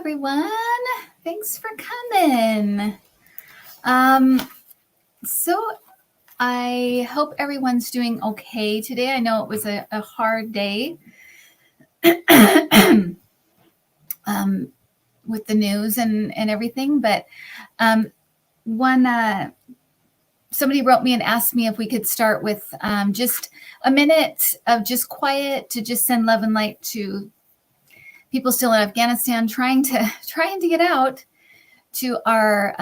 everyone. Thanks for coming. So I hope everyone's doing okay today. I know it was a hard day with the news and everything, but somebody wrote me and asked me if we could start with just a minute of just quiet to just send love and light to people still in Afghanistan trying to get out, to our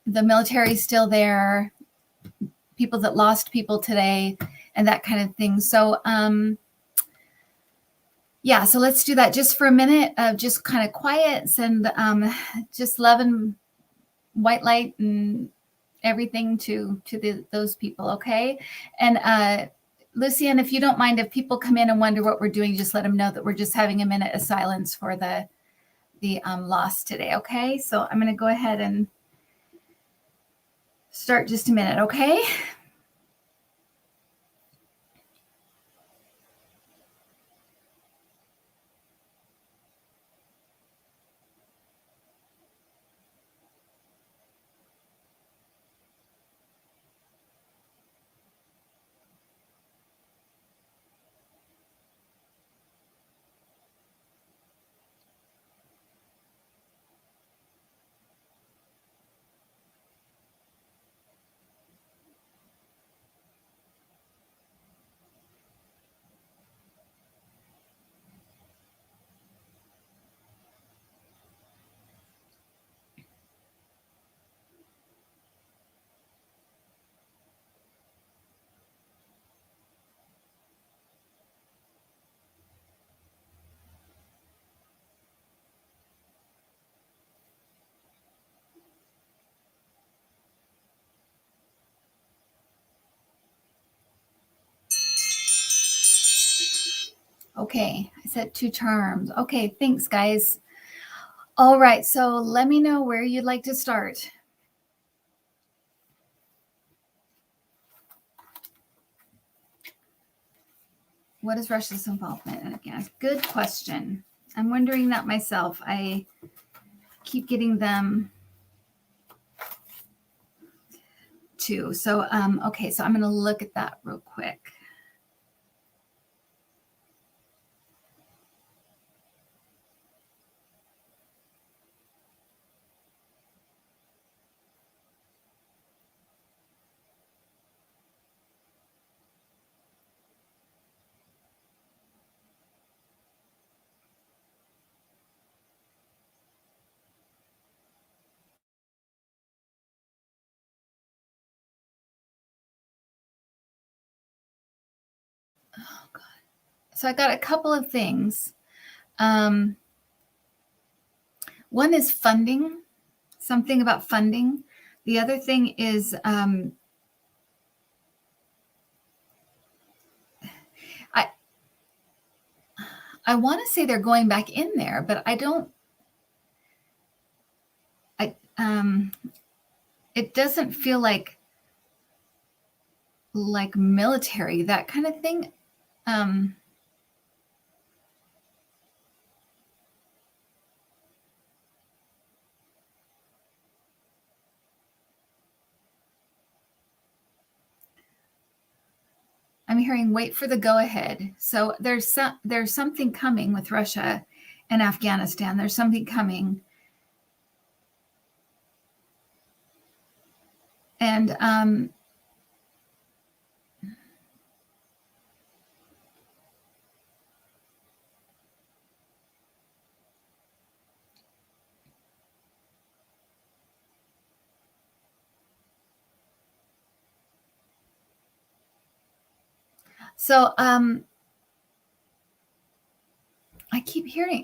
the military still there, people that lost people today, and that kind of thing. So yeah, so let's do that just for a minute of just kind of quiet, send just love and white light and everything to those people, okay? And Lucian, if you don't mind, if people come in and wonder what we're doing, just let them know that we're just having a minute of silence for the loss today, okay? So I'm going to go ahead and start just a minute, okay? Okay, I said 2 charms. Okay, thanks, guys. All right, so let me know where you'd like to start. What is Russia's involvement in Afghanistan? Good question. I'm wondering that myself. I keep getting them too. So, okay, so I'm going to look at that real quick. Oh, God. So I got a couple of things. One is funding, something about funding. The other thing is I want to say they're going back in there, but I don't. It doesn't feel like military, that kind of thing. I'm hearing wait for the go ahead. So there's something coming with Russia and Afghanistan. There's something coming. And so I keep hearing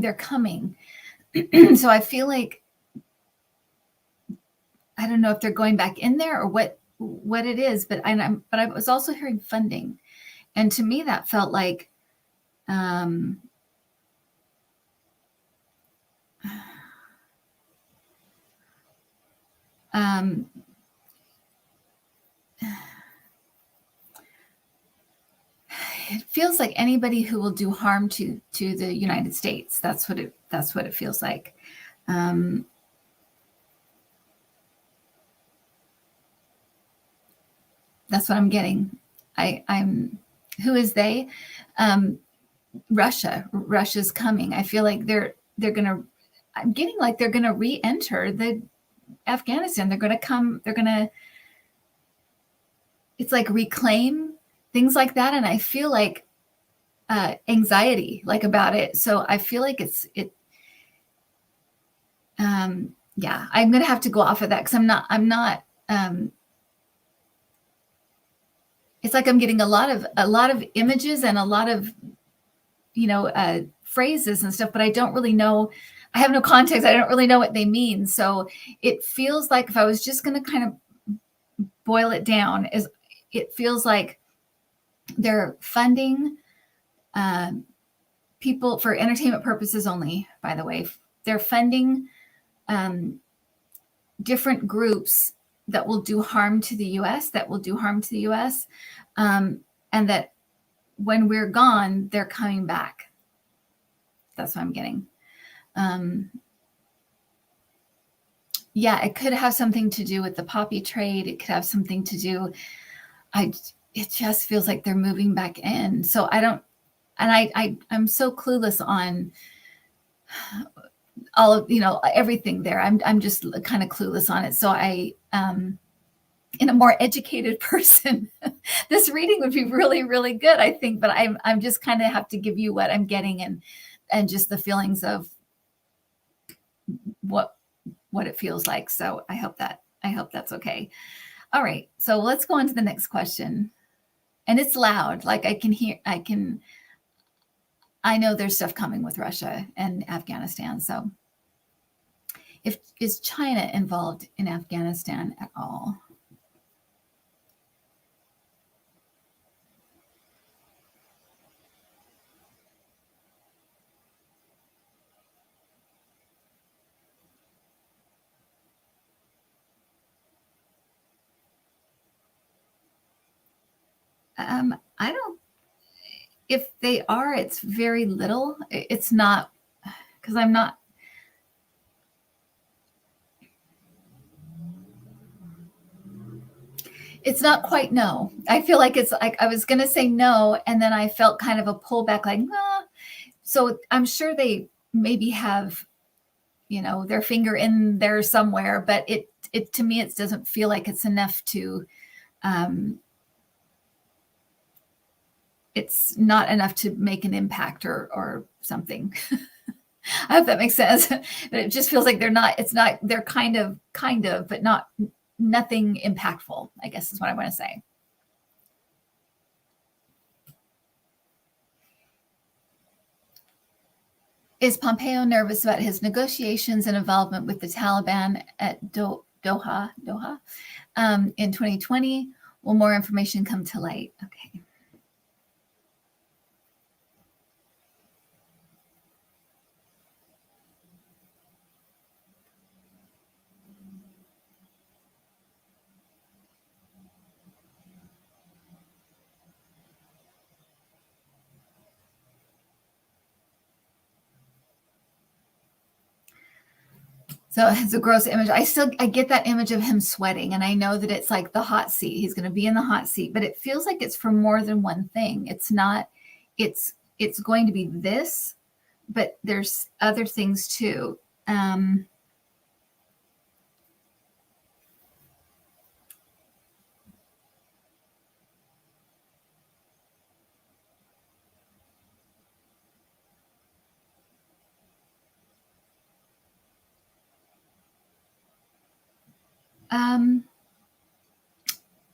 they're coming. So I feel like, I don't know if they're going back in there or what it is, but I was also hearing funding, and to me that felt like it feels like anybody who will do harm to the United States. That's what it feels like. That's what I'm getting. I'm who is they? Russia. Russia's coming. I feel like I'm getting like they're gonna re-enter the Afghanistan. They're gonna come. It's like reclaim things like that, and I feel like anxiety like about it. So I feel like yeah, I'm gonna have to go off of that because I'm not. It's like I'm getting a lot of images and a lot of phrases and stuff, but I don't really know. I have no context. I don't really know what they mean. So it feels like if I was just going to kind of boil it down, it feels like they're funding people for entertainment purposes only, by the way. They're funding different groups that will do harm to the U.S., and that when we're gone, they're coming back. That's what I'm getting. Yeah, it could have something to do with the poppy trade. It could have something to do. It just feels like they're moving back in. So I'm so clueless on all of everything there. I'm just kind of clueless on it. So in a more educated person, this reading would be really, really good, I think. But I'm just kind of have to give you what I'm getting and just the feelings of what it feels like. So I hope that's okay. All right. So let's go on to the next question. And it's loud. Like I know there's stuff coming with Russia and Afghanistan. So is China involved in Afghanistan at all? I don't, if they are, it's very little. It's not, because I'm not. It's not quite no. I feel like it's like I was going to say no, and then I felt kind of a pullback, like, nah. So I'm sure they maybe have, their finger in there somewhere, but it to me, it doesn't feel like it's enough to. It's not enough to make an impact or something. I hope that makes sense. But it just feels like they're kind of, but nothing impactful, I guess is what I want to say. Is Pompeo nervous about his negotiations and involvement with the Taliban at Doha in 2020? Will more information come to light? Okay. So it's a gross image. I get that image of him sweating, and I know that it's like the hot seat. He's going to be in the hot seat, but it feels like it's for more than one thing. It's not, it's going to be this, but there's other things too.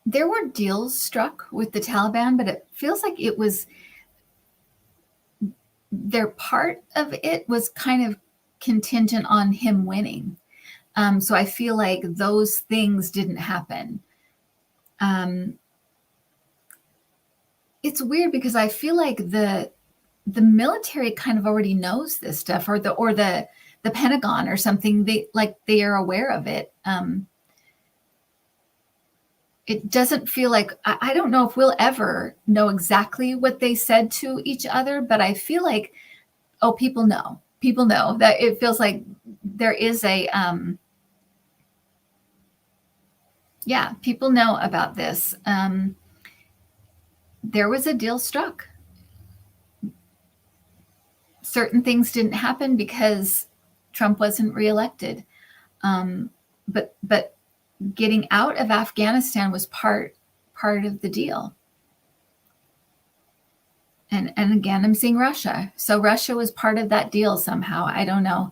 There were deals struck with the Taliban, but it feels like their part of it was kind of contingent on him winning. So I feel like those things didn't happen. It's weird because I feel like the military kind of already knows this stuff, or the Pentagon or something. They are aware of it. it doesn't feel like, I don't know if we'll ever know exactly what they said to each other, but I feel like, oh, people know that it feels like there is a, yeah, people know about this. There was a deal struck. Certain things didn't happen because Trump wasn't reelected. But getting out of Afghanistan was part of the deal. And again, I'm seeing Russia. So Russia was part of that deal somehow. I don't know.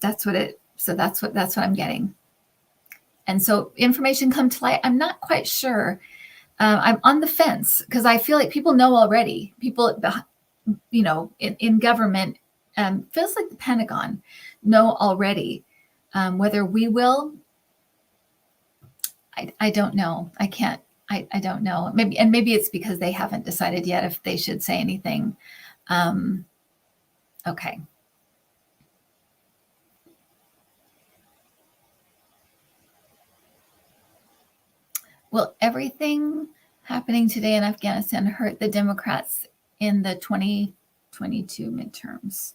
That's what I'm getting. And so information come to light. I'm not quite sure. I'm on the fence because I feel like people know already. People, in government, feels like the Pentagon know already. Whether we will, I don't know. I can't. I don't know. Maybe it's because they haven't decided yet if they should say anything. Okay. Will everything happening today in Afghanistan hurt the Democrats in the 2022 midterms?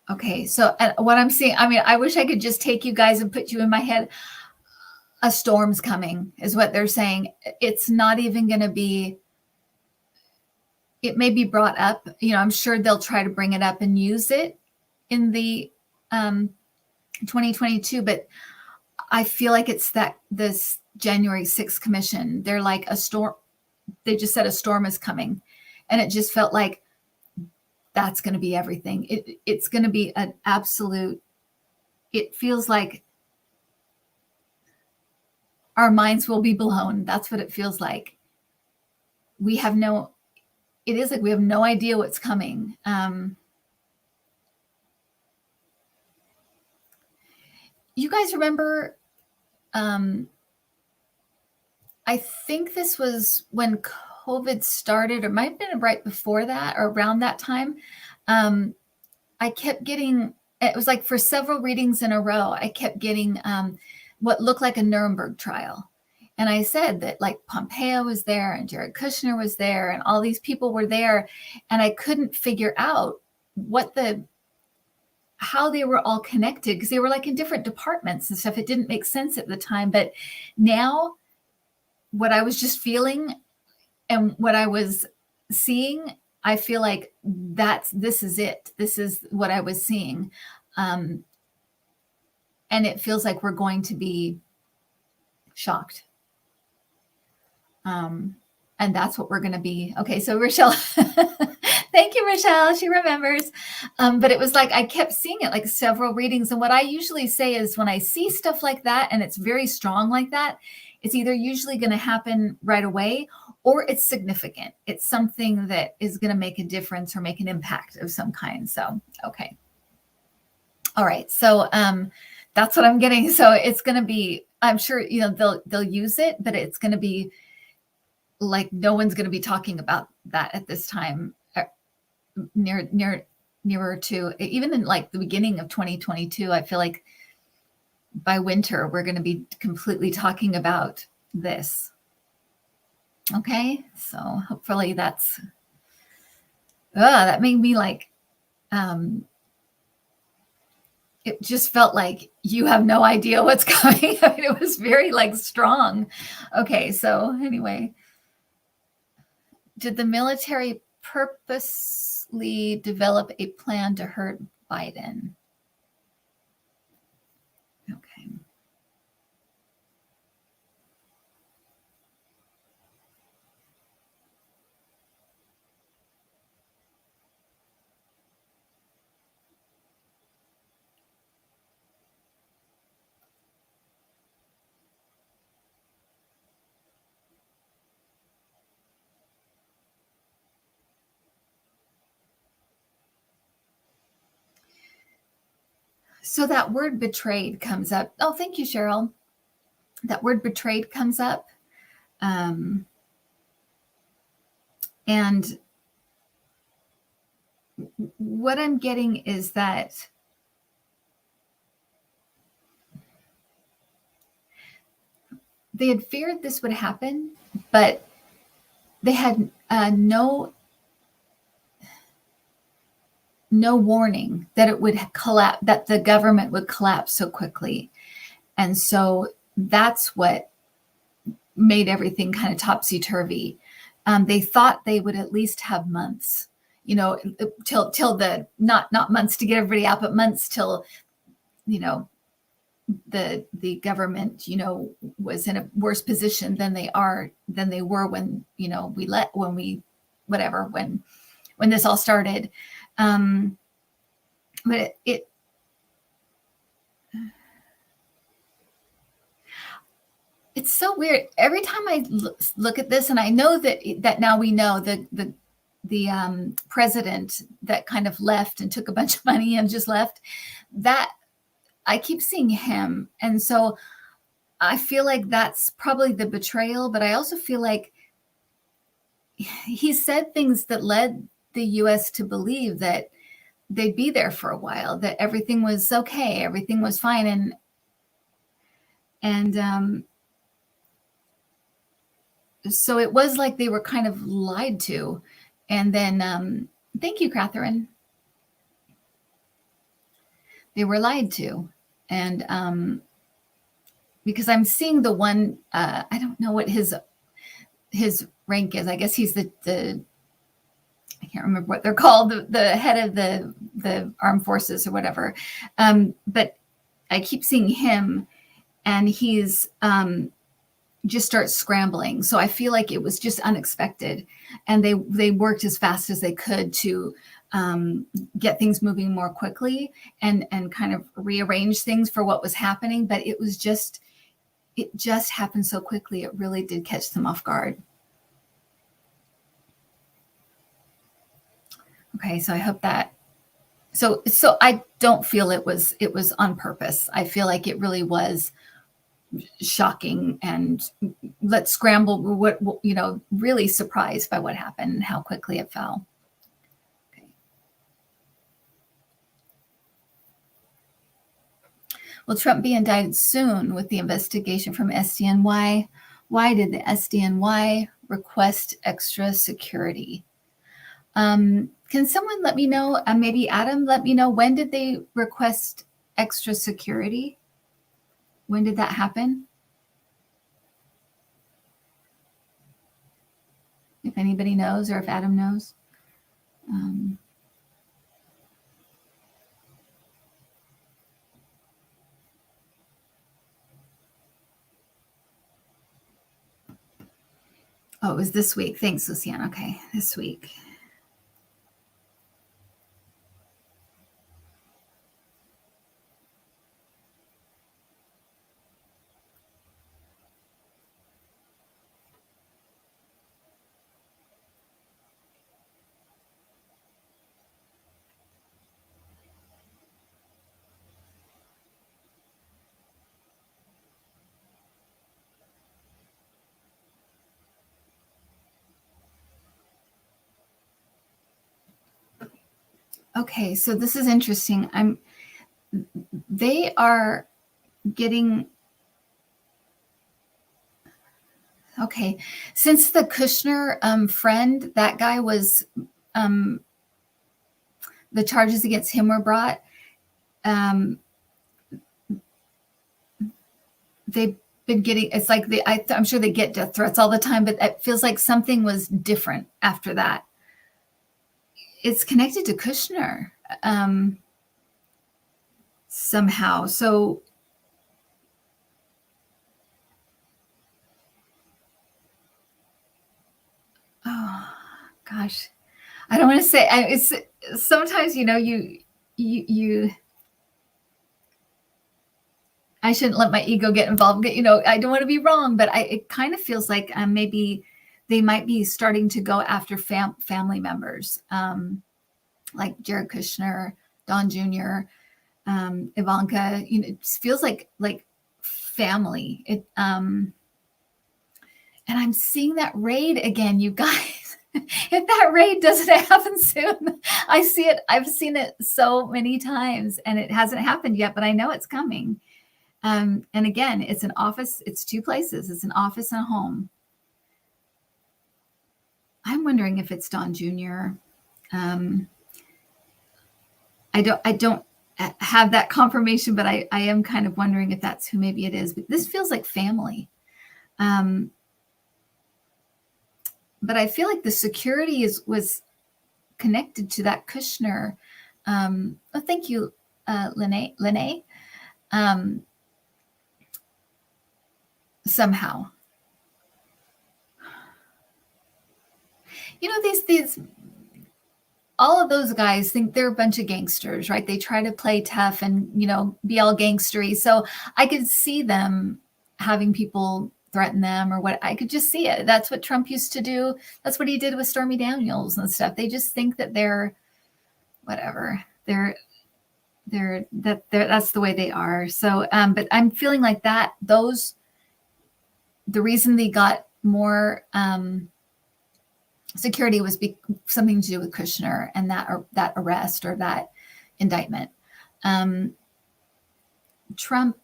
Okay, so what I'm seeing, I mean, I wish I could just take you guys and put you in my head. A storm's coming, is what they're saying. It's not even going to be, it may be brought up. I'm sure they'll try to bring it up and use it in the 2022, but I feel like it's this January 6th commission. They're like a storm. They just said a storm is coming. And it just felt like that's going to be everything. It's going to be an absolute, it feels like our minds will be blown. That's what it feels like. It is like we have no idea what's coming. You guys remember, I think this was when COVID started, or might have been right before that or around that time. I kept getting, it was like for several readings in a row, I kept getting what looked like a Nuremberg trial. And I said that like Pompeo was there and Jared Kushner was there and all these people were there. And I couldn't figure out how they were all connected because they were like in different departments and stuff. It didn't make sense at the time. But now what I was just feeling and what I was seeing, I feel like this is it. This is what I was seeing. And it feels like we're going to be shocked. And that's what we're going to be. Okay, so Rochelle, thank you, Rochelle. She remembers. But it was like I kept seeing it like several readings. And what I usually say is when I see stuff like that and it's very strong like that, it's either usually going to happen right away or it's significant. It's something that is going to make a difference or make an impact of some kind. So, okay. All right. So that's what I'm getting. So it's going to be, I'm sure, they'll use it, but it's going to be like no one's going to be talking about that at this time, nearer to even in like the beginning of 2022. I feel like by winter we're going to be completely talking about this. Okay, so hopefully that made me like it just felt like you have no idea what's coming. I mean, it was very like strong. Okay, so anyway. Did the military purposely develop a plan to hurt Biden? Okay. So that word betrayed comes up. Oh, thank you, Cheryl. That word betrayed comes up. And what I'm getting is that they had feared this would happen, but they had no warning that it would collapse, that the government would collapse so quickly. And so that's what made everything kind of topsy-turvy. They thought they would at least have months, till the, not months to get everybody out, but months till, the government, was in a worse position than they were when, when this all started. But it's so weird. Every time I look at this, and I know that now we know the president that kind of left and took a bunch of money and just left, that I keep seeing him. And so I feel like that's probably the betrayal, but I also feel like he said things that led the US to believe that they'd be there for a while, that everything was okay, everything was fine. And so it was like they were kind of lied to. And then, thank you, Catherine. They were lied to. And because I'm seeing the one, I don't know what his rank is. I guess he's the I can't remember what they're called, the head of the armed forces or whatever. But I keep seeing him, and he's just starts scrambling. So I feel like it was just unexpected, and they worked as fast as they could to get things moving more quickly and kind of rearrange things for what was happening. But it just happened so quickly. It really did catch them off guard. Okay, so I hope that. So I don't feel it was on purpose. I feel like it really was shocking, and let's scramble. What really surprised by what happened and how quickly it fell. Okay. Will Trump be indicted soon with the investigation from SDNY? Why did the SDNY request extra security? Can someone let me know? Maybe Adam, let me know, when did they request extra security? When did that happen? If anybody knows, or if Adam knows. Oh, it was this week. Thanks, Luciana. Okay, this week. Okay, so this is interesting. They are getting. Okay, since the Kushner friend, that guy was, the charges against him were brought. They've been getting. It's like I'm sure they get death threats all the time, but it feels like something was different after that. It's connected to Kushner somehow. So, oh gosh, I don't want to say. It's sometimes you. I shouldn't let my ego get involved. I don't want to be wrong, but it kind of feels like maybe they might be starting to go after family members, like Jared Kushner, Don Jr. Ivanka, it feels like family. And I'm seeing that raid again, you guys. If that raid doesn't happen soon, I see it. I've seen it so many times, and it hasn't happened yet, but I know it's coming. And again, it's an office. It's two places. It's an office and a home. I'm wondering if it's Don Jr. I don't have that confirmation, but I am kind of wondering if that's who maybe it is. But this feels like family. But I feel like the security was connected to that Kushner. Thank you, Lene. Somehow, these all of those guys think they're a bunch of gangsters, right? They try to play tough and be all gangstery. So I could see them having people threaten them or what. I could just see it. That's what Trump used to do. That's what he did with Stormy Daniels and stuff. They just think that they're whatever. That's the way they are. So, but I'm feeling like that. The reason they got more security was something to do with Kushner and that arrest or that indictment. Trump.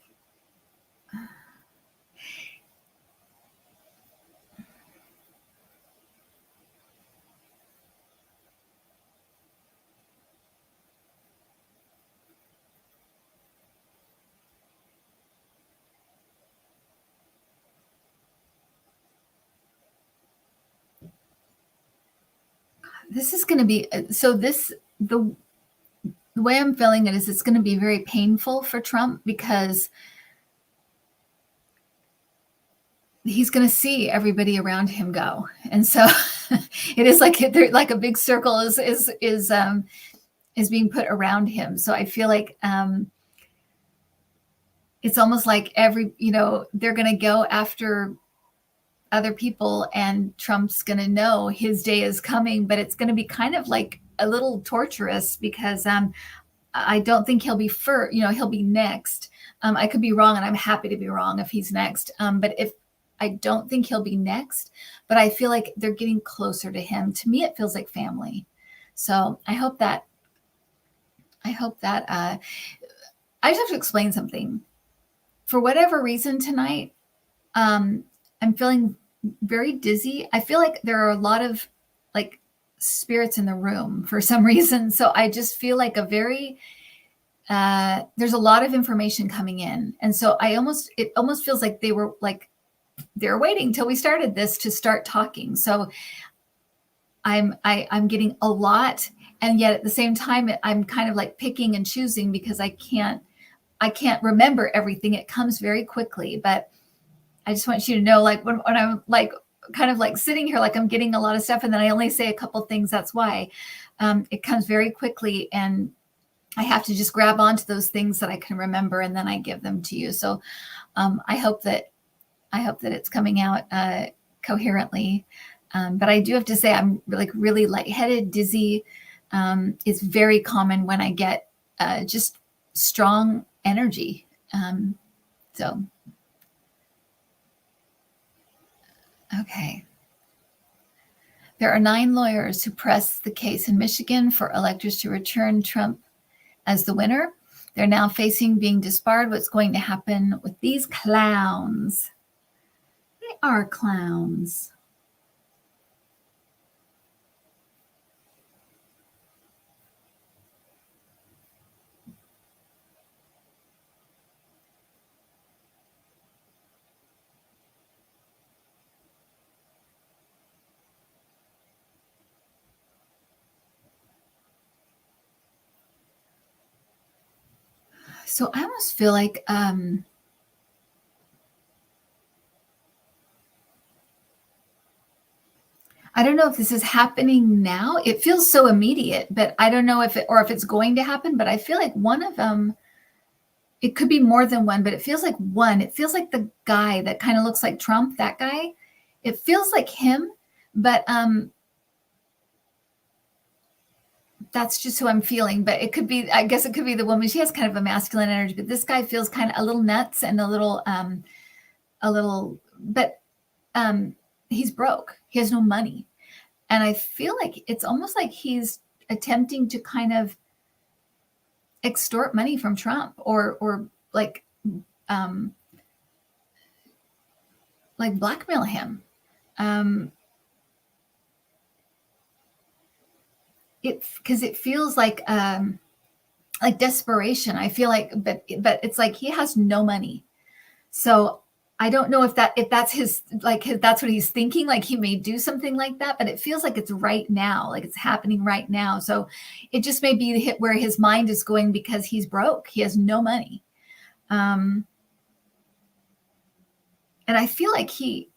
This is going to be the way I'm feeling it is it's going to be very painful for Trump because he's going to see everybody around him go, and so it is like a big circle is being put around him. So I feel like it's almost like they're going to go after other people, and Trump's going to know his day is coming, but it's going to be kind of like a little torturous because I don't think he'll be he'll be next. I could be wrong, and I'm happy to be wrong if he's next. But if I don't think he'll be next, but I feel like they're getting closer to him. To me, it feels like family. So I hope that I just have to explain something. For whatever reason tonight, I'm feeling very dizzy. I feel like there are a lot of spirits in the room for some reason. So I just feel like there's a lot of information coming in. And so it almost feels like they're waiting till we started this to start talking. So I'm getting a lot. And yet at the same time, I'm kind of like picking and choosing because I can't remember everything. It comes very quickly, but I just want you to know, when I'm kind of sitting here, I'm getting a lot of stuff, and then I only say a couple things. That's why it comes very quickly, and I have to just grab onto those things that I can remember, and then I give them to you. So I hope that it's coming out coherently. But I do have to say, I'm really lightheaded, dizzy. It's very common when I get just strong energy. So. Okay. There are 9 lawyers who pressed the case in Michigan for electors to return Trump as the winner. They're now facing being disbarred. What's going to happen with these clowns? They are clowns. So I almost feel like I don't know if this is happening now. It feels so immediate, but I don't know if it's going to happen. But I feel like one of them, it could be more than one, but it feels like one. It feels like the guy that kind of looks like Trump, that guy. It feels like him, but that's just who I'm feeling. But it could be, I guess it could be the woman. She has kind of a masculine energy, but this guy feels kind of a little nuts and but he's broke. He has no money. And I feel like it's almost like he's attempting to kind of extort money from Trump or like blackmail him. Because it feels like desperation. I feel like, but it's like he has no money. So I don't know if that's his, that's what he's thinking. Like he may do something like that, but it feels like it's right now, like it's happening right now. So it just may be the hit where his mind is going because he's broke. He has no money. And I feel like he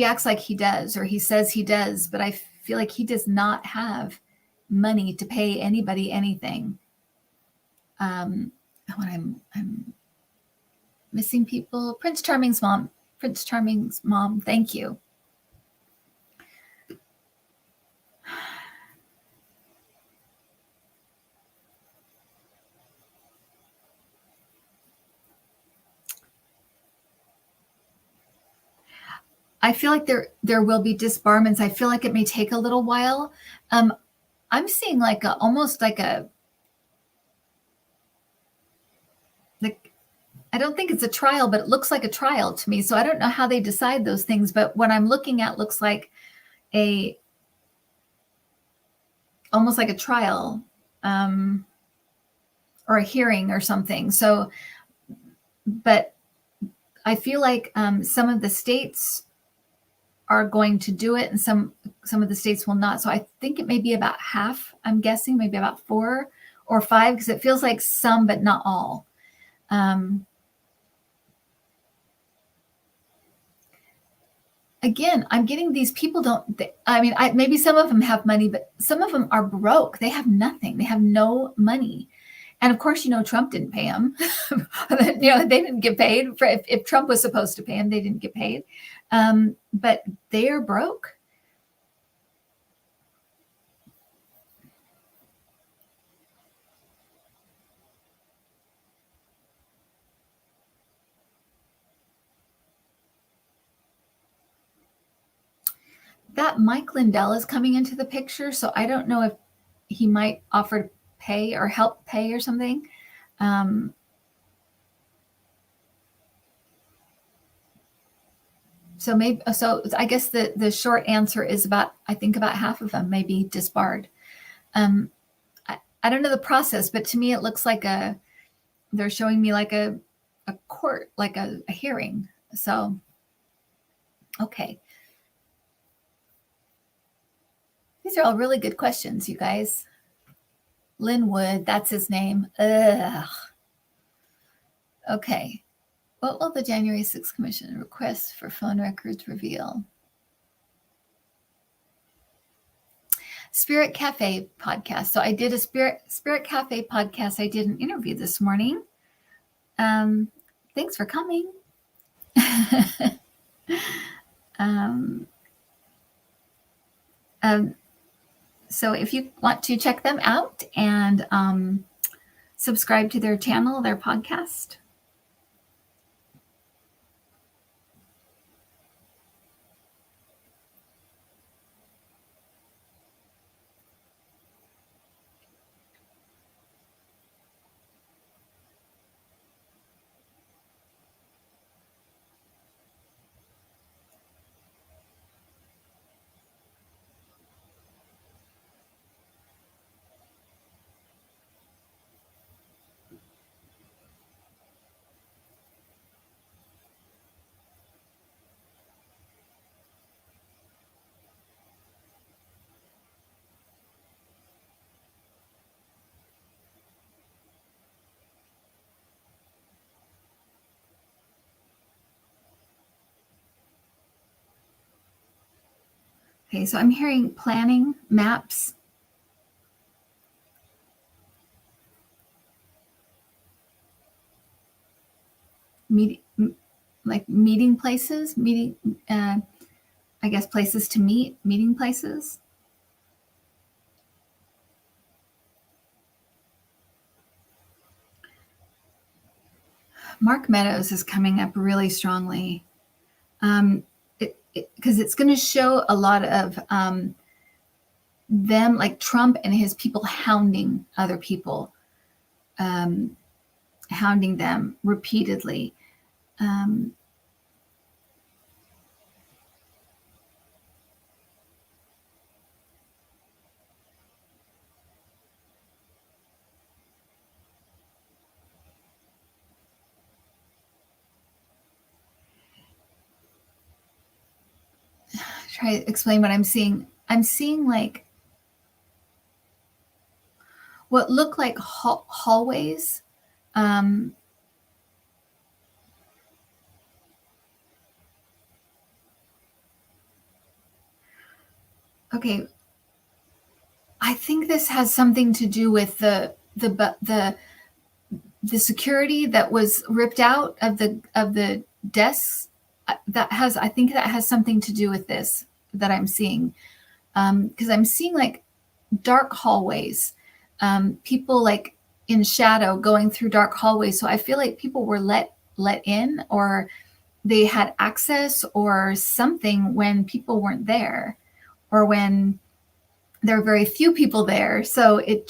acts like he does, or he says he does, but I feel like he does not have money to pay anybody anything. When I'm missing people. Prince Charming's mom, thank you. I feel like there will be disbarments. I feel like it may take a little while. I'm seeing almost like I don't think it's a trial, but it looks like a trial to me. So I don't know how they decide those things, but what I'm looking at looks like almost like a trial, or a hearing or something. So, but I feel like some of the states are going to do it and some of the states will not. So I think it may be about half, I'm guessing, maybe about 4 or 5, because it feels like some, but not all. Again, I'm getting these people maybe some of them have money, but some of them are broke. They have nothing. They have no money. And of course, Trump didn't pay them. They didn't get paid. If Trump was supposed to pay them, they didn't get paid. But they are broke. That Mike Lindell is coming into the picture, so I don't know if he might offer to pay or help pay or something. So I guess the short answer is I think about half of them may be disbarred. I don't know the process, but to me it looks like they're showing me like a court, like a hearing. So, okay. These are all really good questions, you guys. Linwood, that's his name. Ugh. Okay. What will the January 6th Commission request for phone records reveal? Spirit Cafe podcast. So I did a Spirit Cafe podcast. I did an interview this morning. Thanks for coming. So if you want to check them out and subscribe to their channel, their podcast. Okay, so I'm hearing planning, maps, meeting places, I guess places to meet, meeting places. Mark Meadows is coming up really strongly. Because it's going to show a lot of them, like Trump and his people hounding other people, hounding them repeatedly. Try to explain what I'm seeing. I'm seeing like what look like hallways. Okay. I think this has something to do with the security that was ripped out of the desks. I think that has something to do with this that I'm seeing, because I'm seeing like dark hallways, people like in shadow going through dark hallways. So I feel like people were let in, or they had access or something when people weren't there, or when there were very few people there. So it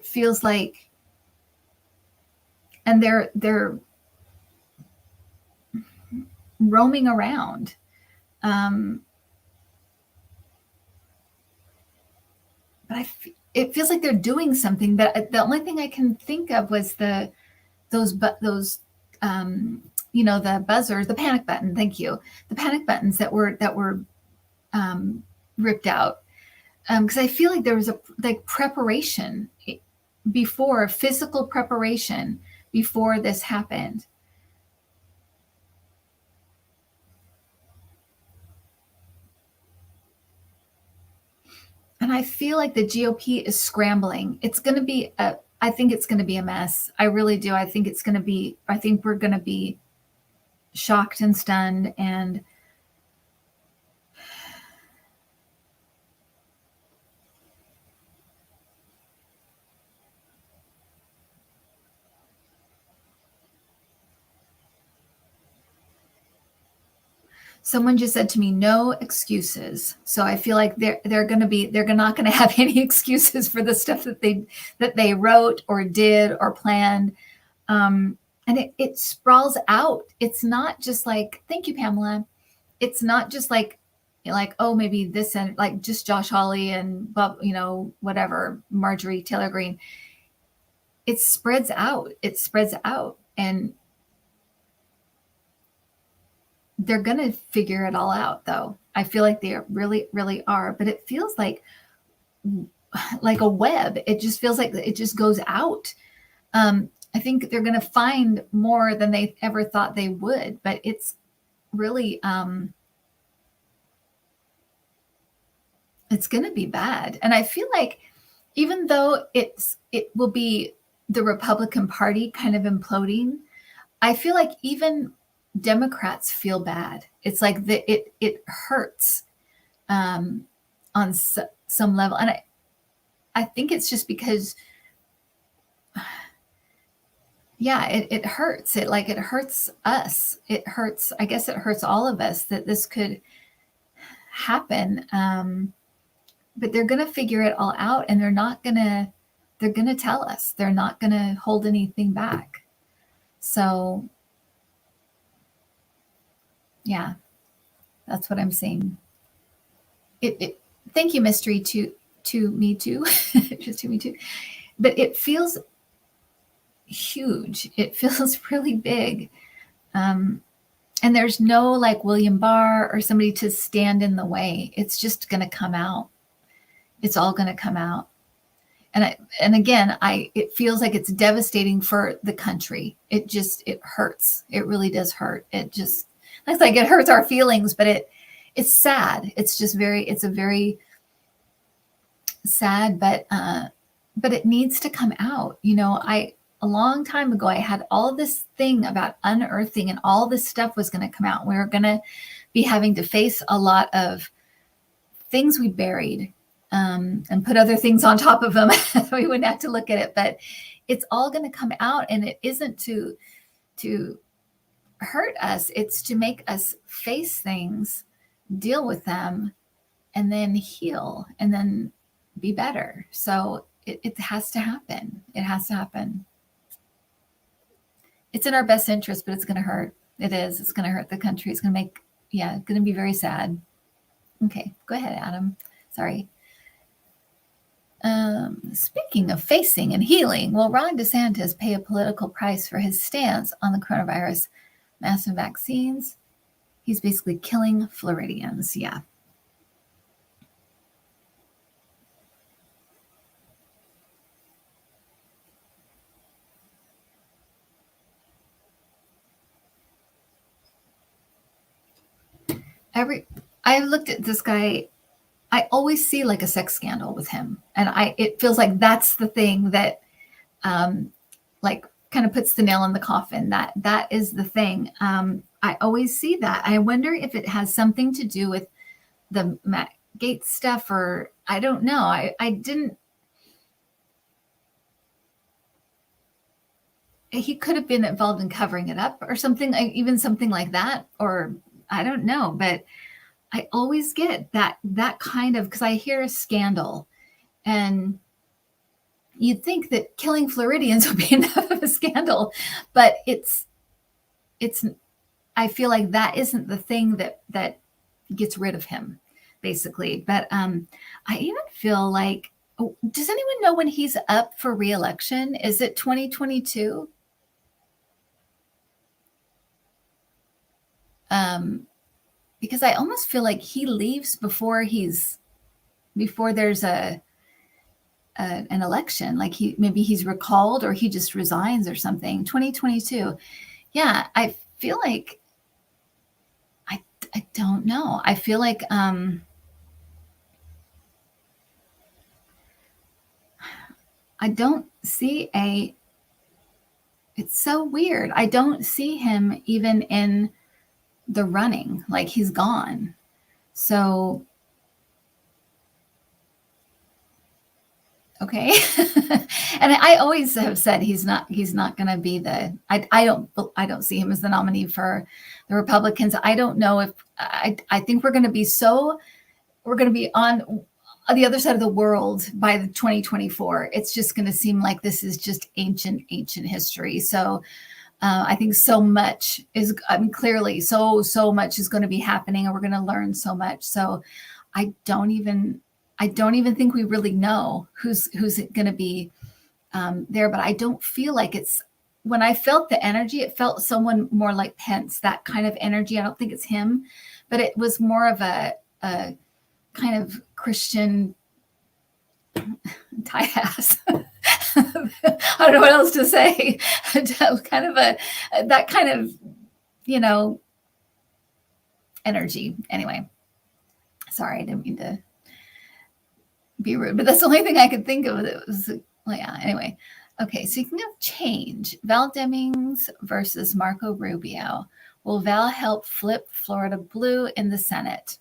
feels like, and they're roaming around. But it feels like they're doing something. But the only thing I can think of was those the buzzers, the panic button. Thank you. The panic buttons that were ripped out. Because I feel like there was a preparation before, physical preparation before this happened. And I feel like the GOP is scrambling. It's going to be I think it's going to be a mess. I really do. I think we're going to be shocked and stunned, and someone just said to me, no excuses. So I feel like they're not going to have any excuses for the stuff that they wrote or did or planned. And it sprawls out. It's not just like, thank you, Pamela. It's not just like, oh, maybe this, and like just Josh Hawley and Bob, whatever, Marjorie Taylor Greene. It spreads out. And they're going to figure it all out, though. I feel like they really, really are. But it feels like a web. It just feels like it just goes out. I think they're going to find more than they ever thought they would. But it's really, it's going to be bad. And I feel like even though it will be the Republican Party kind of imploding, I feel like even Democrats feel bad. It's like it hurts on some level. And I think it's just because, yeah, it hurts. It hurts us. I guess it hurts all of us that this could happen. But they're going to figure it all out, and they're going to tell us. They're not going to hold anything back. So yeah, that's what I'm seeing. Thank you, Mystery, to me too. Just to me too. But it feels huge. It feels really big. And there's no like William Barr or somebody to stand in the way. It's just going to come out. It's all going to come out. And again, it feels like it's devastating for the country. It hurts. It really does hurt. It's like it hurts our feelings, but it's sad. It's a very sad, but it needs to come out. A long time ago, I had all this thing about unearthing, and all this stuff was going to come out. We were going to be having to face a lot of things we buried, and put other things on top of them. We wouldn't have to look at it, but it's all going to come out, and it isn't to to hurt us. It's to make us face things, deal with them, and then heal, and then be better. So it has to happen. It has to happen. It's in our best interest, but it's going to hurt. It is. It's going to hurt the country. It's going to going to be very sad. Okay, go ahead, Adam. Sorry. Speaking of facing and healing, will Ron DeSantis pay a political price for his stance on the coronavirus masks and vaccines? He's basically killing Floridians. Yeah. I've looked at this guy. I always see like a sex scandal with him, and it feels like that's the thing that like kind of puts the nail in the coffin. That is the thing. I always see that. I wonder if it has something to do with the Matt Gaetz stuff, or I don't know. I didn't. He could have been involved in covering it up or something, even something like that, or I don't know. But I always get that kind of, because I hear a scandal, and you'd think that killing Floridians would be enough of a scandal, but it's. I feel like that isn't the thing that gets rid of him, basically. But I even feel like, does anyone know when he's up for re-election? Is it 2022? Because I almost feel like he leaves before there's an election. Like maybe he's recalled, or he just resigns or something. 2022. Yeah, I feel like I don't know. I feel like I don't see it's so weird. I don't see him even in the running. Like, he's gone. So okay. And I always have said he's not going to be I don't see him as the nominee for the Republicans. I don't know if I think we're going to be on the other side of the world by the 2024. It's just going to seem like this is just ancient history. So I think so much is, clearly so much is going to be happening, and we're going to learn so much. So I don't even think we really know who's going to be there. But I don't feel like when I felt the energy, it felt someone more like Pence, that kind of energy. I don't think it's him, but it was more of a kind of Christian tie ass. I don't know what else to say. Kind of that kind of, energy. Anyway, sorry, I didn't mean to be rude, but that's the only thing I could think of. It was, well, yeah, anyway. Okay, speaking of change, Val Demings versus Marco Rubio. Will Val help flip Florida blue in the Senate?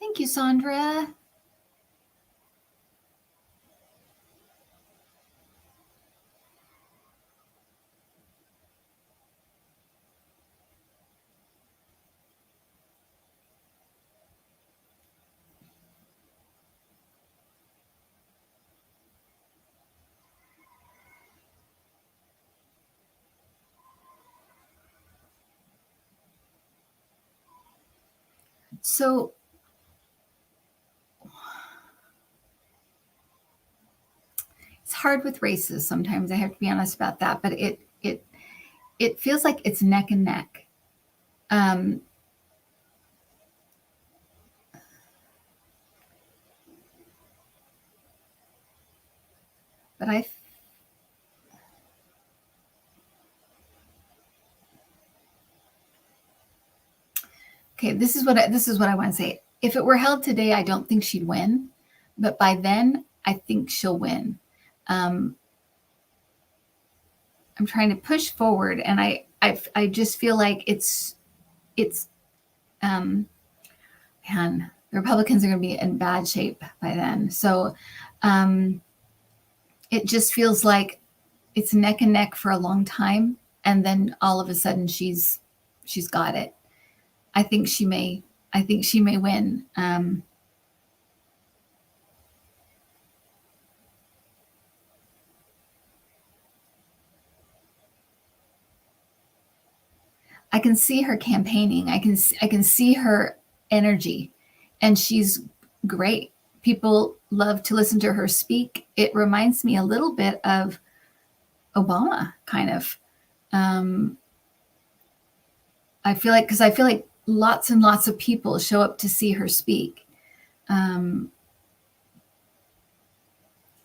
Thank you, Sandra. So it's hard with races sometimes. I have to be honest about that, but it feels like it's neck and neck. But okay, this is what I want to say. If it were held today, I don't think she'd win, but by then, I think she'll win. trying to push forward, and I just feel like it's man, the Republicans are going to be in bad shape by then. So it just feels like it's neck and neck for a long time, and then all of a sudden she's got it. I think she may win. I can see her campaigning. I can see her energy, and she's great. People love to listen to her speak. It reminds me a little bit of Obama, kind of. I feel like lots and lots of people show up to see her speak.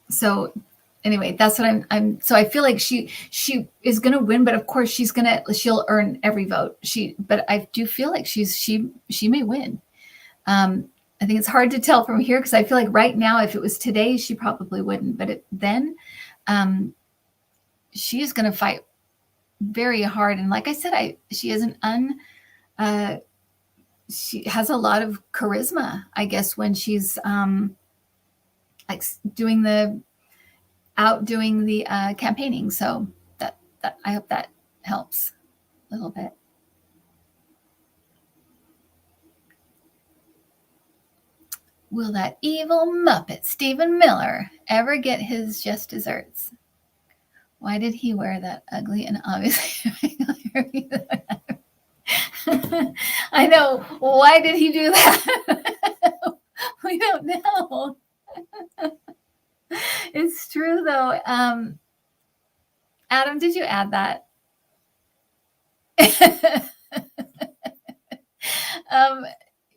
So anyway, that's what I'm. So I feel like she is going to win, but of course she'll earn every vote. But I do feel like she may win. I think it's hard to tell from here, because I feel like right now, if it was today, she probably wouldn't. But then she is going to fight very hard. And like I said, she has she has a lot of charisma, I guess, when she's like outdoing the campaigning. So that I hope that helps a little bit. Will that evil Muppet Stephen Miller ever get his just desserts? Why did he wear that ugly and obviously I know. Why did he do that? We don't know. It's true, though. Adam, did you add that?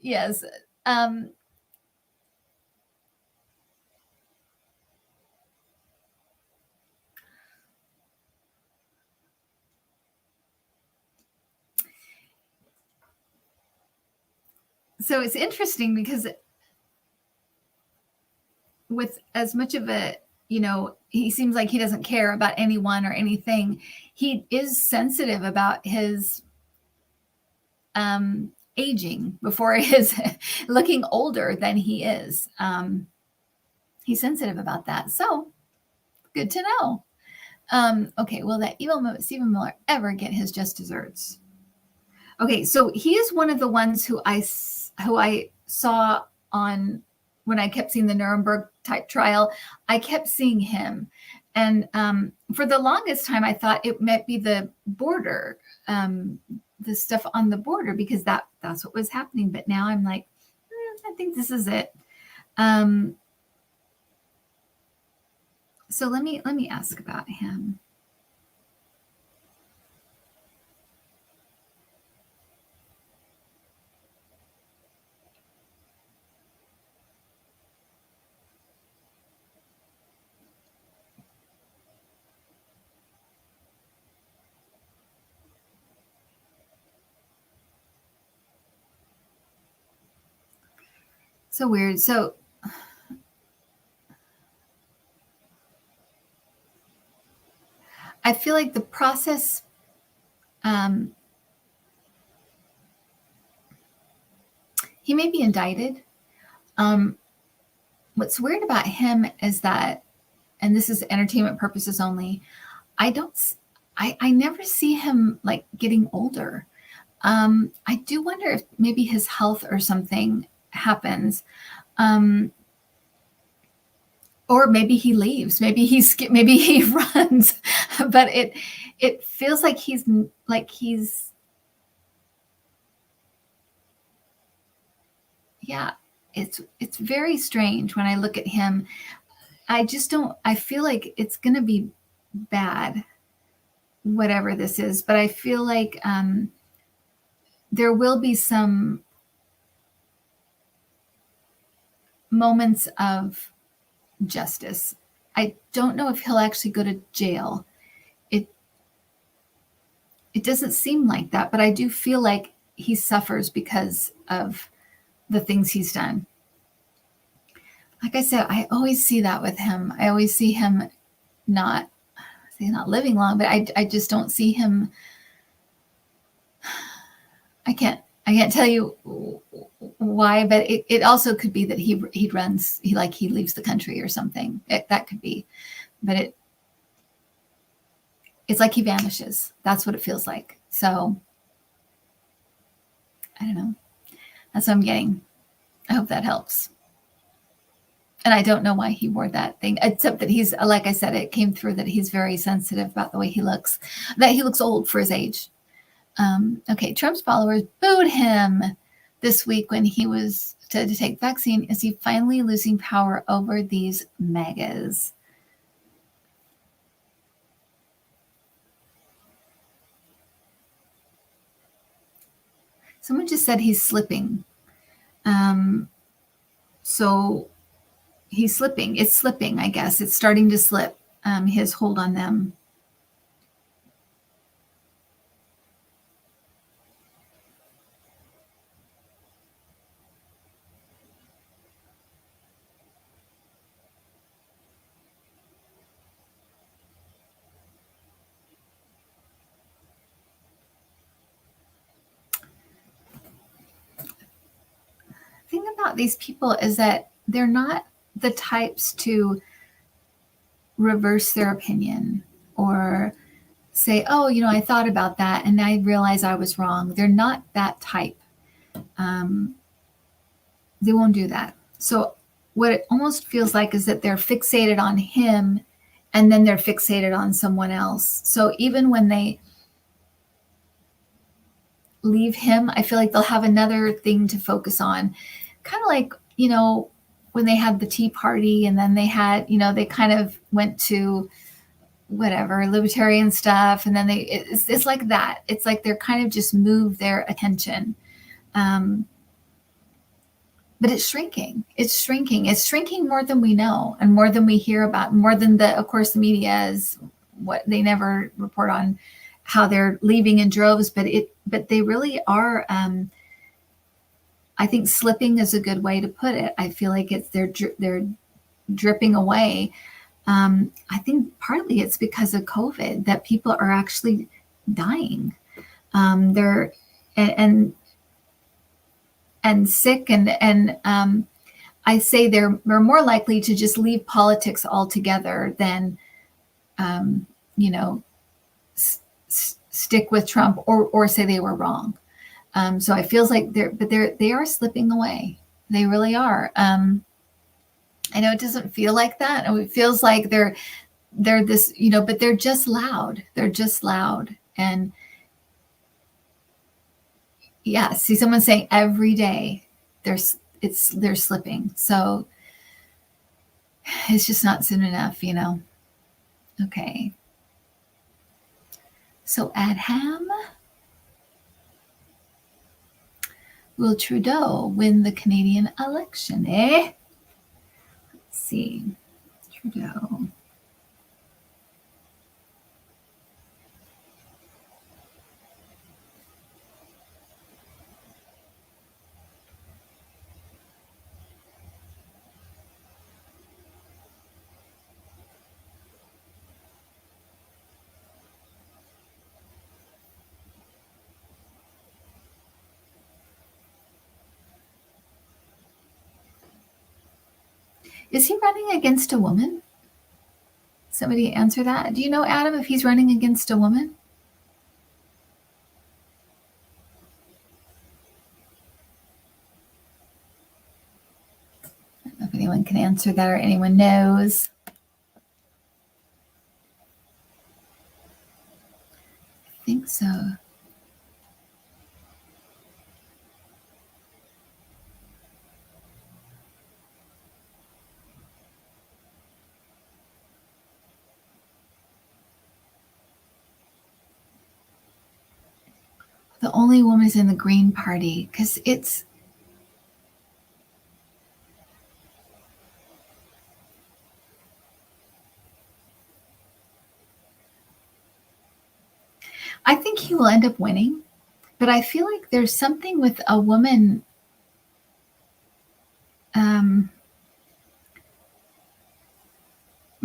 Yes. So it's interesting, because with as much of a, he seems like he doesn't care about anyone or anything. He is sensitive about his aging before his looking older than he is. He's sensitive about that. So good to know. Okay, will that evil Stephen Miller ever get his just desserts? Okay, so he is one of the ones who I saw on, when I kept seeing the Nuremberg type trial, I kept seeing him. And for the longest time, I thought it might be the border, the stuff on the border, because that's what was happening. But now I'm like, I think this is it. So let me ask about him. So weird. So I feel like the process, he may be indicted. What's weird about him is that, and this is entertainment purposes only, I never see him like getting older. I do wonder if maybe his health or something happens. Or maybe he leaves, maybe he runs, but it feels like he's yeah, it's very strange when I look at him. I feel like it's going to be bad, whatever this is, but I feel like there will be some moments of justice. I don't know if he'll actually go to jail. It doesn't seem like that, but I do feel like he suffers because of the things he's done. Like I said, I always see that with him. I always see him not he's not living long, but I just don't see him. I can't tell you why, but it also could be that he leaves the country or something. That could be, but it's like he vanishes. That's what it feels like. So I don't know. That's what I'm getting. I hope that helps. And I don't know why he wore that thing, except that he's, like I said, it came through that he's very sensitive about the way he looks, that he looks old for his age. Okay, Trump's followers booed him this week when he was to take vaccine. Is he finally losing power over these MAGAs? Someone just said he's slipping. So he's slipping. It's slipping, I guess. It's starting to slip, his hold on them. The thing about these people is that they're not the types to reverse their opinion or say, oh, I thought about that and I realized I was wrong. They're not that type. They won't do that. So what it almost feels like is that they're fixated on him and then they're fixated on someone else. So even when they leave him, I feel like they'll have another thing to focus on. Kind of like, when they had the Tea Party and then they had, they kind of went to whatever, libertarian stuff. And then it's like that. It's like they're kind of just move their attention. But it's shrinking. It's shrinking. It's shrinking more than we know and more than we hear about, more than of course, the media is what they never report on how they're leaving in droves, but they really are. I think slipping is a good way to put it. I feel like they're dripping away. I think partly it's because of COVID that people are actually dying. They're and sick and I say they're more likely to just leave politics altogether than stick with Trump or say they were wrong. So it feels like they are slipping away. They really are. I know it doesn't feel like that. It feels like they're this, but they're just loud. They're just loud. And yeah, see someone saying every day they're slipping. So it's just not soon enough, Okay. So Adham, will Trudeau win the Canadian election, eh? Let's see. Trudeau. Is he running against a woman? Somebody answer that. Do you know, Adam, if he's running against a woman? I don't know if anyone can answer that or anyone knows. I think so. The only woman is in the Green Party because it's. I think he will end up winning, but I feel like there's something with a woman.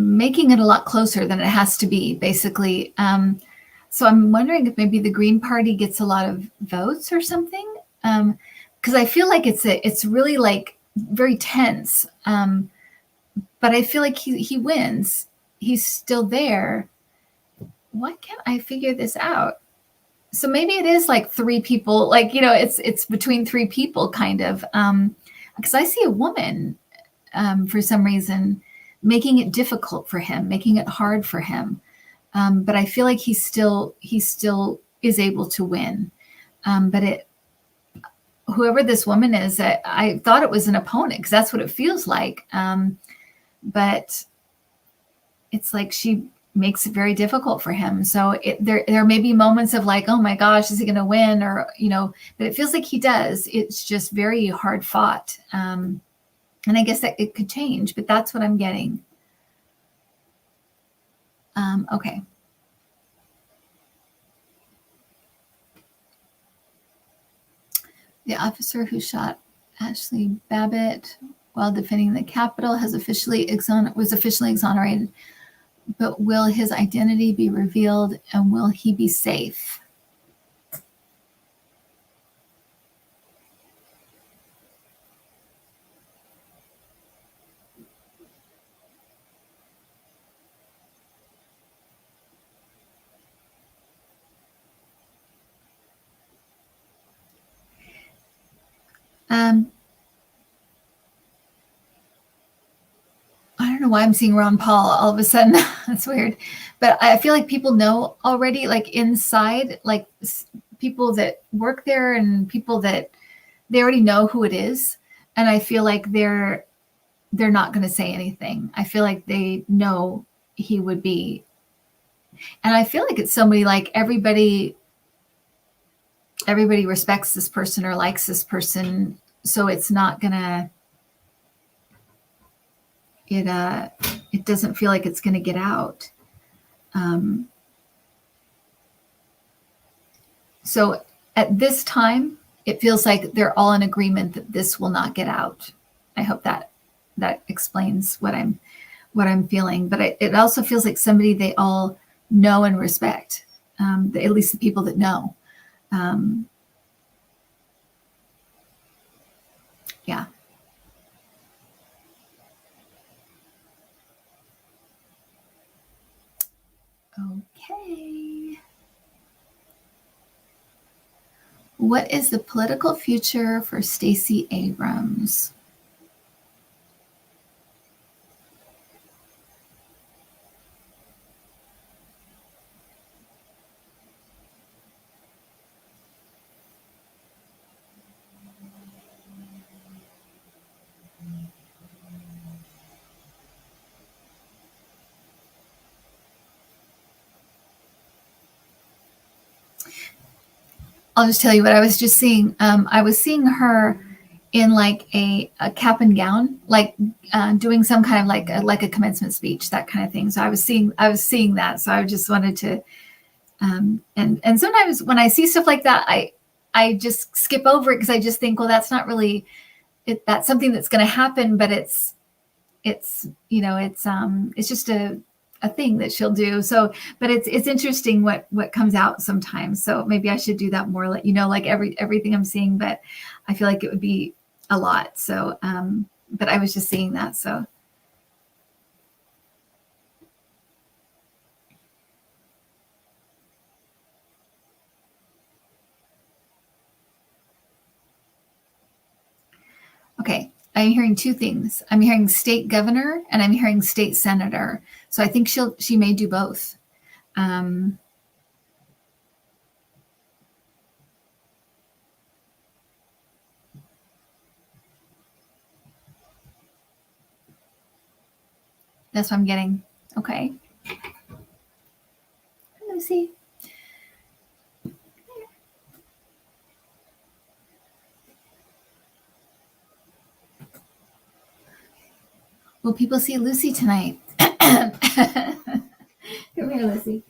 making it a lot closer than it has to be, basically. So I'm wondering if maybe the Green Party gets a lot of votes or something, because I feel like it's really like very tense. But I feel like he wins. He's still there. Why can't I figure this out? So maybe it is like three people, like, it's between three people kind of, because I see a woman, for some reason, making it difficult for him, making it hard for him. But I feel like he still is able to win. But whoever this woman is, I thought it was an opponent, because that's what it feels like. But it's like she makes it very difficult for him. So there may be moments of like, oh my gosh, is he going to win? Or, but it feels like he does. It's just very hard fought. And I guess that it could change, but that's what I'm getting. Okay. The officer who shot Ashley Babbitt while defending the Capitol was officially exonerated. But will his identity be revealed, and will he be safe? I don't know why I'm seeing Ron Paul all of a sudden. That's weird. But I feel like people know already, like inside, like people that work there and people that they already know who it is. And I feel like they're not going to say anything. I feel like they know he would be. And I feel like it's somebody like everybody respects this person or likes this person. So it's not gonna, it doesn't feel like it's going to get out. So at this time, it feels like they're all in agreement that this will not get out. I hope that explains what I'm feeling. But it also feels like somebody they all know and respect, at least the people that know. Yeah. Okay. What is the political future for Stacey Abrams? I'll just tell you what I was just seeing. I was seeing her in like a cap and gown, like doing some kind of like a commencement speech, that kind of thing. So I was seeing that. So I just wanted to, and sometimes when I see stuff like that, I just skip over it because I just think, well, that's not really that's something that's going to happen, but it's just a thing that she'll do. So, but it's interesting what comes out sometimes. So maybe I should do that more, like everything I'm seeing, but I feel like it would be a lot. So, but I was just seeing that. So. Okay. I'm hearing two things. I'm hearing state governor and I'm hearing state senator. So I think she may do both. That's what I'm getting. Okay. Lucy. Will people see Lucy tonight? Come here, Lucy.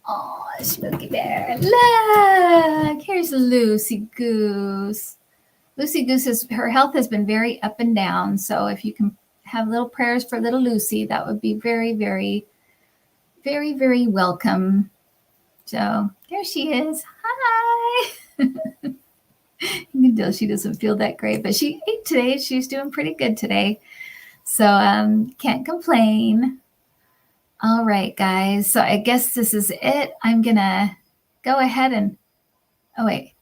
Oh, Smokey Bear. Look, here's Lucy Goose. Lucy Goose her health has been very up and down. So if you can have little prayers for little Lucy, that would be very, very, very, very welcome. So there she is. Hi. You can tell she doesn't feel that great, but she ate today. She's doing pretty good today. So can't complain. All right, guys. So I guess this is it. I'm going to go ahead and, oh, wait.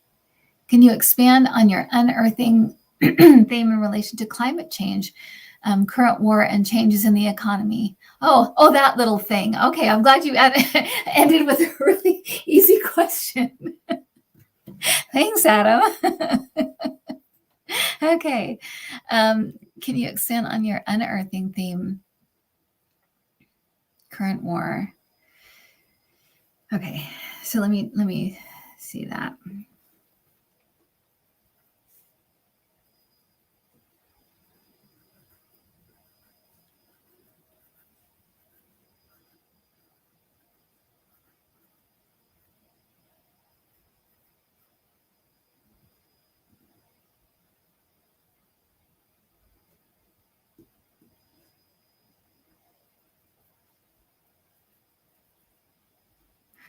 Can you expand on your unearthing theme in relation to climate change, current war, and changes in the economy? Oh, that little thing. Okay, I'm glad you ended with a really easy question. Thanks, Adam. Okay. Can you expand on your unearthing theme? Current war. Okay, so let me see that.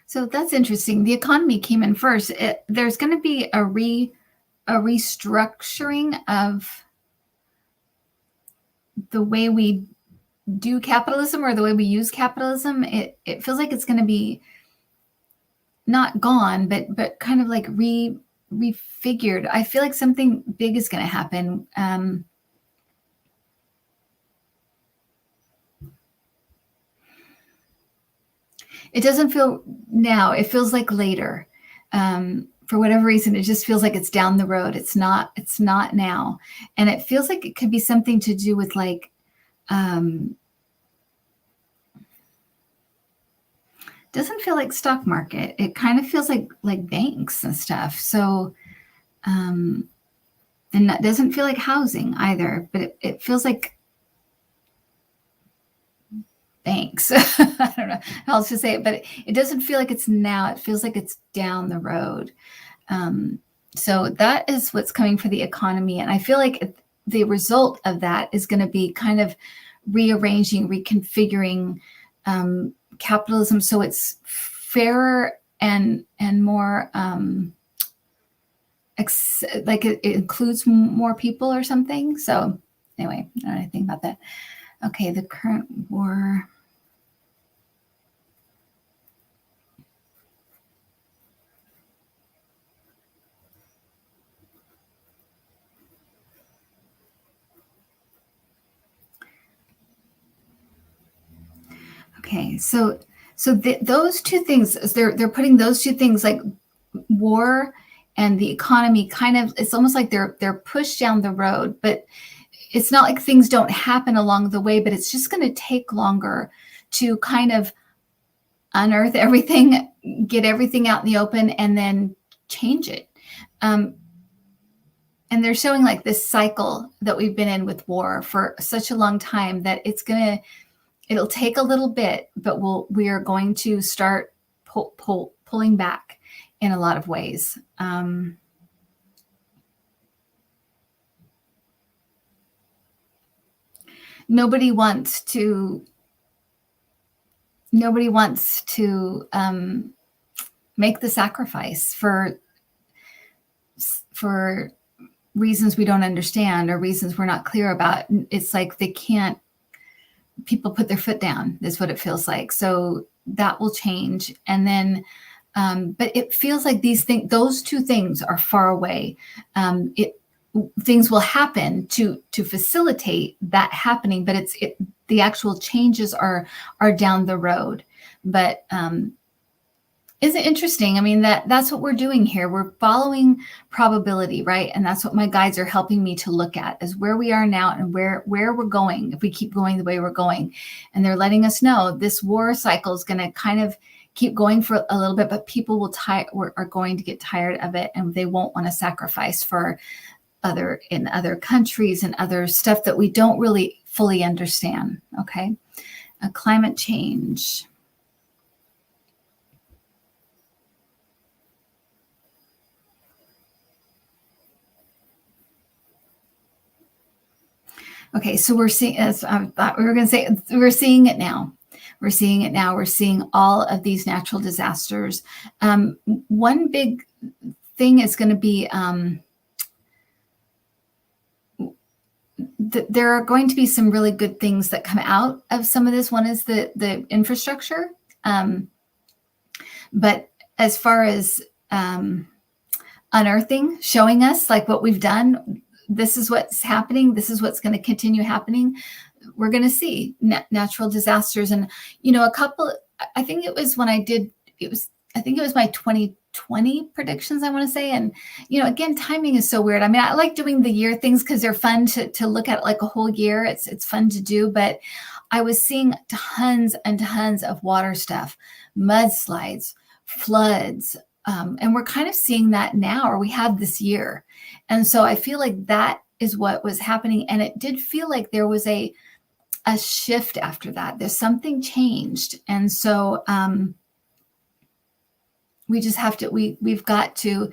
So that's interesting. The economy came in first. There's going to be a restructuring of the way we do capitalism or the way we use capitalism. It feels like it's going to be not gone, but kind of like refigured. I feel like something big is going to happen. It doesn't feel now. It feels like later. For whatever reason, it just feels like it's down the road. It's not now. And it feels like it could be something to do with like, doesn't feel like stock market. It kind of feels like banks and stuff. So, and that doesn't feel like housing either, but it feels like banks. I don't know how else to say it, but it doesn't feel like it's now. It feels like it's down the road. So that is what's coming for the economy. And I feel like the result of that is going to be kind of rearranging, reconfiguring capitalism so it's fairer and more like it includes more people or something. So anyway, I don't know anything about that. Okay, the current war. Okay, so those two things, they're putting those two things, like war and the economy, kind of, it's almost like they're pushed down the road, but it's not like things don't happen along the way, but it's just going to take longer to kind of unearth everything, get everything out in the open, and then change it. And they're showing like this cycle that we've been in with war for such a long time that it'll take a little bit, but we are going to start pulling back in a lot of ways. Nobody wants to make the sacrifice for reasons we don't understand or reasons we're not clear about. It's like people put their foot down, is what it feels like. So that will change. And then, but it feels like those two things are far away. Things will happen to facilitate that happening, but the actual changes are down the road. But isn't it interesting? I mean, that's what we're doing here. We're following probability, right? And that's what my guides are helping me to look at, is where we are now and where we're going if we keep going the way we're going. And they're letting us know this war cycle is going to kind of keep going for a little bit, but people are going to get tired of it, and they won't want to sacrifice for in other countries and other stuff that we don't really fully understand. Okay. Climate change. Okay, so we're seeing, as I thought we were going to say, we're seeing it now. We're seeing it now. We're seeing all of these natural disasters. One big thing is going to be there are going to be some really good things that come out of some of this. One is the infrastructure. But as far as unearthing, showing us like what we've done, this is what's happening. This is what's going to continue happening. We're going to see natural disasters. And, a couple, I think it was when I think it was my 2020 predictions, I want to say. And, again, timing is so weird. I mean, I like doing the year things because they're fun to look at like a whole year. It's fun to do. But I was seeing tons and tons of water stuff, mudslides, floods. And we're kind of seeing that now, or we have this year. And so I feel like that is what was happening. And it did feel like there was a shift after that. There's something changed. And so we just have to, we've got to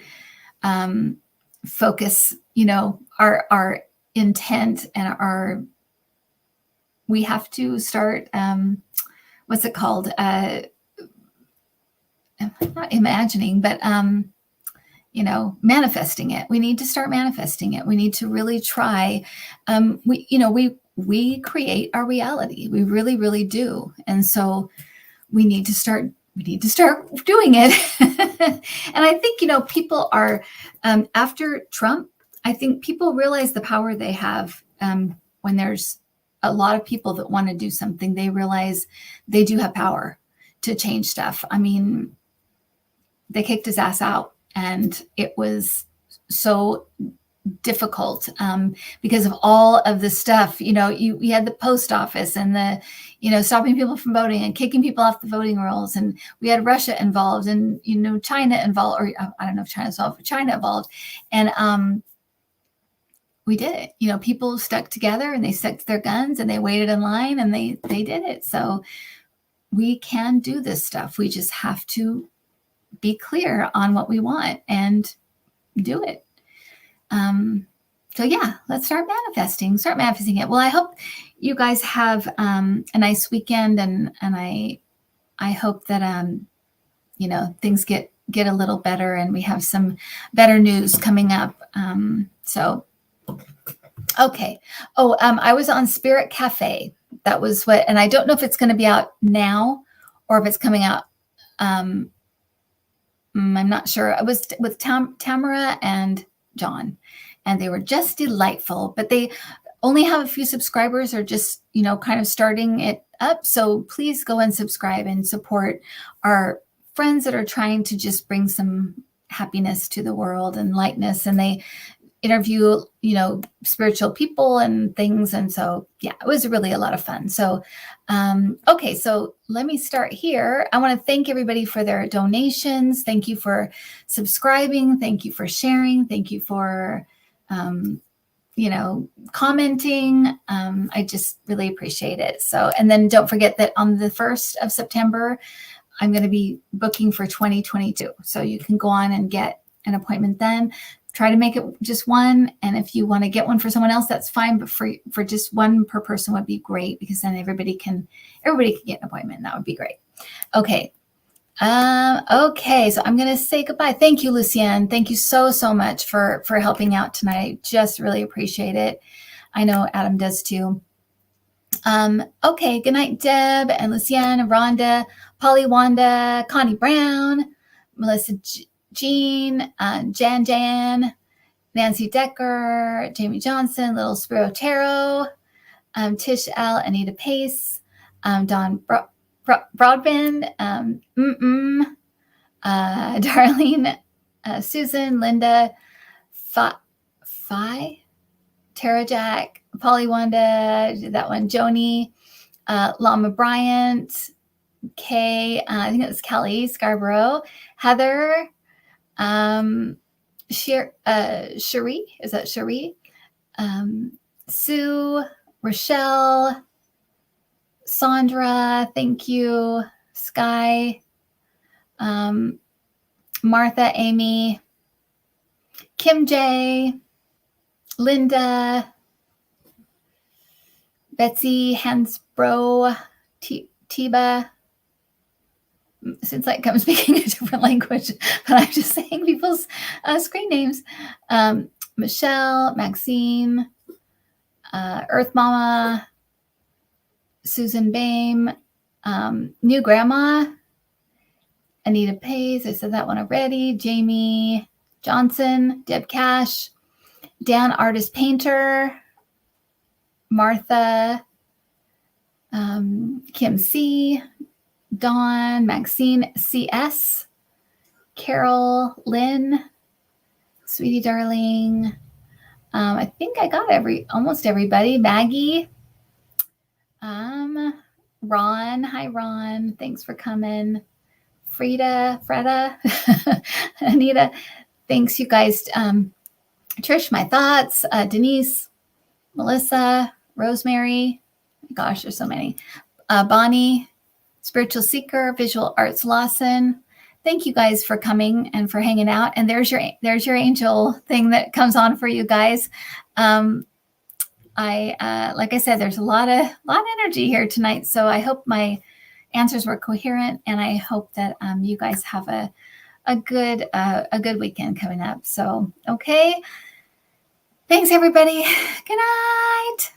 focus, our intent and we have to start, what's it called? Not imagining, but, manifesting it. We need to start manifesting it. We need to really try. We create our reality. We really, really do. And so we need to start doing it. And I think, people are, after Trump, I think people realize the power they have when there's a lot of people that want to do something. They realize they do have power to change stuff. I mean, they kicked his ass out, and it was so difficult because of all of the stuff. You had the post office and the, stopping people from voting and kicking people off the voting rolls, and we had Russia involved, and China involved, or I don't know if China's involved, but China involved, and we did it. People stuck together and they stuck to their guns and they waited in line and they did it. So we can do this stuff. We just have to be clear on what we want and do it. So yeah, let's start manifesting it. Well, I hope you guys have a nice weekend, and I hope that things get a little better and we have some better news coming up. So okay. Oh, I was on Spirit Cafe. That was and I don't know if it's going to be out now or if it's coming out. I'm not sure. I was with Tamara and John, and they were just delightful, but they only have a few subscribers, or just, kind of starting it up. So please go and subscribe and support our friends that are trying to just bring some happiness to the world and lightness. And they interview, spiritual people and things. And so, yeah, it was really a lot of fun. So, okay, so let me start here. I want to thank everybody for their donations. Thank you for subscribing. Thank you for sharing. Thank you for, commenting. I just really appreciate it. So, and then don't forget that on the 1st of September, I'm going to be booking for 2022. So you can go on and get an appointment then. Try to make it just one. And if you want to get one for someone else, that's fine. But for just one per person would be great, because then everybody can get an appointment. And that would be great. Okay. Okay. So I'm going to say goodbye. Thank you, Lucienne. Thank you so much for helping out tonight. Just really appreciate it. I know Adam does too. Okay. Good night, Deb and Lucienne, Rhonda, Polly, Wanda, Connie Brown, Melissa, Jean, Jan, Nancy Decker, Jamie Johnson, Little Spiro Tarot, Tish L, Anita Pace, Don Broadband, Darlene, Susan, Linda, Fi, Tara Jack, Polly Wanda, did that one, Joni, Lama Bryant, Kay, I think it was Kelly Scarborough, Heather, Cherie, is that Cherie? Sue, Rochelle, Sandra, thank you, Sky, Martha, Amy, Kim J, Linda, Betsy Hansbro, Tiba. Since like I'm speaking a different language, but I'm just saying people's screen names. Michelle, Maxine, Earth Mama, Susan Bame, New Grandma, Anita Pays, I said that one already. Jamie Johnson, Deb Cash, Dan Artist Painter, Martha, Kim C, Dawn, Maxine CS, Carol, Lynn, Sweetie Darling. I think I got almost everybody. Maggie, Ron. Hi, Ron. Thanks for coming. Freda, Anita. Thanks, you guys. Trish, my thoughts. Denise, Melissa, Rosemary. Gosh, there's so many. Bonnie, Spiritual Seeker, Visual Arts Lawson. Thank you guys for coming and for hanging out. And there's your angel thing that comes on for you guys. Like I said, there's a lot of energy here tonight. So I hope my answers were coherent, and I hope that you guys have a good weekend coming up. So okay, thanks everybody. Good night.